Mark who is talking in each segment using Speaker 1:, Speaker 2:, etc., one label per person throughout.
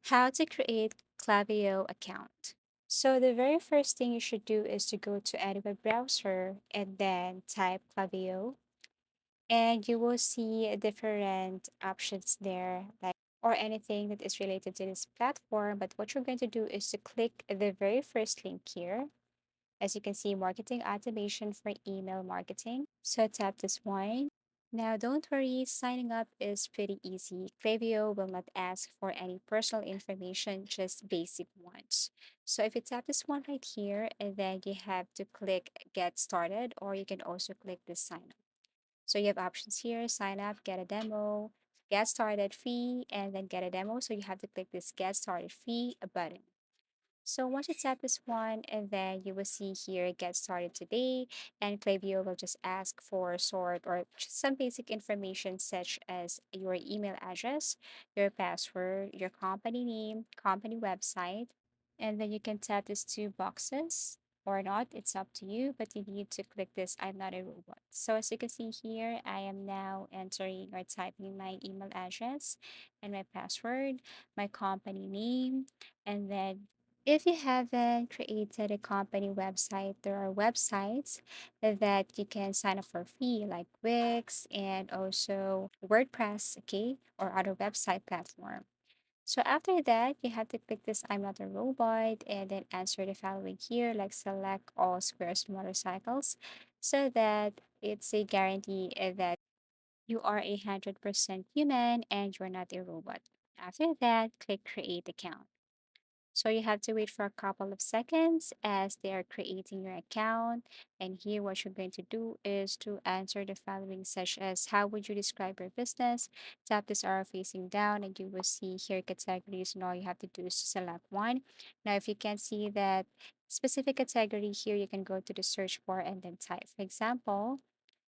Speaker 1: How to create Klaviyo account. So the very first thing you should do is to go to any web browser and then type Klaviyo, and you will see different options there, like or anything that is related to this platform. But what you're going to do is to click the very first link here. As you can see, marketing automation for email marketing. So tap this one. Now, don't worry, signing up is pretty easy. Klaviyo will not ask for any personal information, just basic ones. So if you tap this one right here, and then you have to click get started, or you can also click this sign up. So you have options here, sign up, get a demo, get started free, and then get a demo. So you have to click this get started free button. So once you tap this one, and then you will see here get started today, and Klaviyo will just ask for sort or just some basic information such as your email address, your password, your company name, company website, and then you can tap these two boxes or not, it's up to you, but you need to click this I'm not a robot. So as you can see here, I am now entering or typing my email address and my password, my company name, and then if you haven't created a company website, there are websites that you can sign up for free, like Wix and also WordPress, okay, or other website platform. So after that, you have to click this I'm not a robot and then answer the following here, like select all squares motorcycles, so that it's a guarantee that you are 100% human and you're not a robot. After that, click create account. So you have to wait for a couple of seconds as they are creating your account. And here, what you're going to do is to answer the following, such as how would you describe your business? Tap this arrow facing down, and you will see here categories. And all you have to do is to select one. Now, if you can't see that specific category here, you can go to the search bar and then type. For example,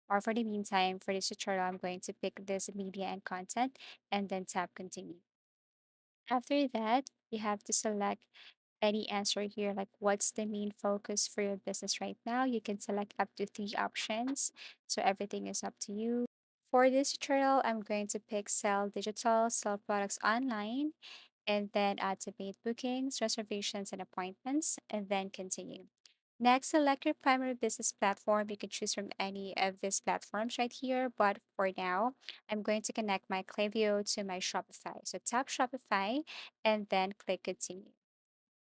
Speaker 1: or for the meantime, for this tutorial, I'm going to pick this media and content and then tap continue. After that, you have to select any answer here, like what's the main focus for your business right now. You can select up to three options, so everything is up to you. For this tutorial, I'm going to pick sell digital, sell products online, and then automate bookings, reservations, and appointments, and then continue. Next, select your primary business platform. You can choose from any of these platforms right here, but for now, I'm going to connect my Klaviyo to my Shopify. So tap Shopify and then click continue.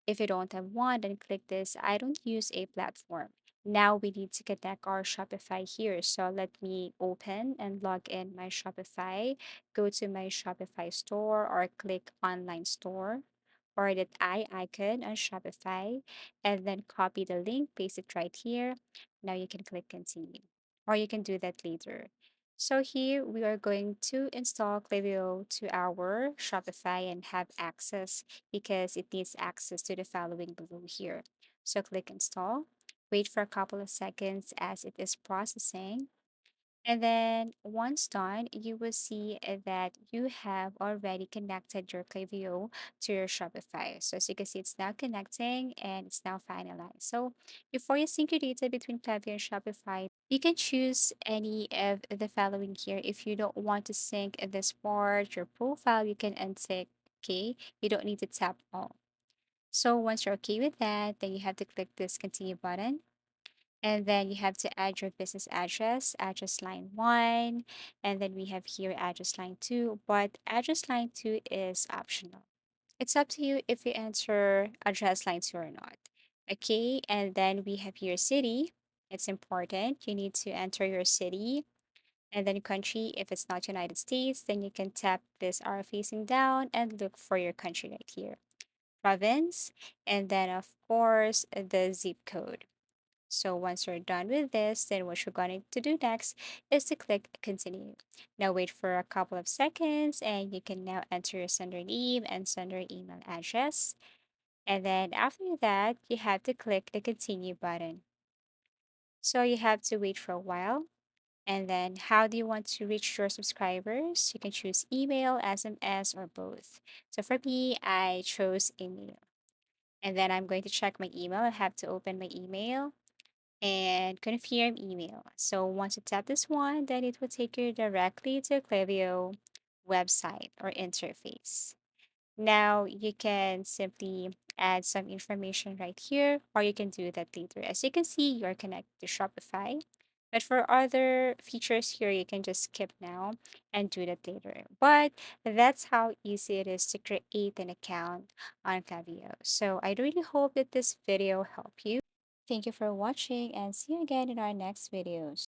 Speaker 1: If you don't have one, then click this I don't use a platform. Now we need to connect our Shopify here. So let me open and log in my Shopify. Go to my Shopify store or click online store or that I icon on Shopify and then copy the link, paste it right here. Now you can click continue or you can do that later. So here we are going to install Klaviyo to our Shopify and have access because it needs access to the following below here. So click install, wait for a couple of seconds as it is processing. And then once done, you will see that you have already connected your Klaviyo to your Shopify. So as you can see, it's now connecting and it's now finalized. So before you sync your data between Klaviyo and Shopify, you can choose any of the following here. If you don't want to sync this part, your profile, you can untick, okay? You don't need to tap all. So once you're okay with that, then you have to click this continue button. And then you have to add your business address, address line one, and then we have here address line two, but address line two is optional. It's up to you if you enter address line two or not. Okay, and then we have your city. It's important. You need to enter your city and then country. If it's not United States, then you can tap this arrow facing down and look for your country right here. Province, and then of course the zip code. So once you're done with this, then what you're going to do next is to click continue. Now wait for a couple of seconds and you can now enter your sender name and sender email address. And then after that, you have to click the continue button. So you have to wait for a while. And then how do you want to reach your subscribers? You can choose email, SMS, or both. So for me, I chose email. And then I'm going to check my email. I have to open my email and confirm email. So once you tap this one, then it will take you directly to Klaviyo website or interface. Now you can simply add some information right here, or you can do that later. As you can see, you're connected to Shopify. But for other features here, you can just skip now and do that later. But that's how easy it is to create an account on Klaviyo. So I really hope that this video helped you. Thank you for watching and see you again in our next videos.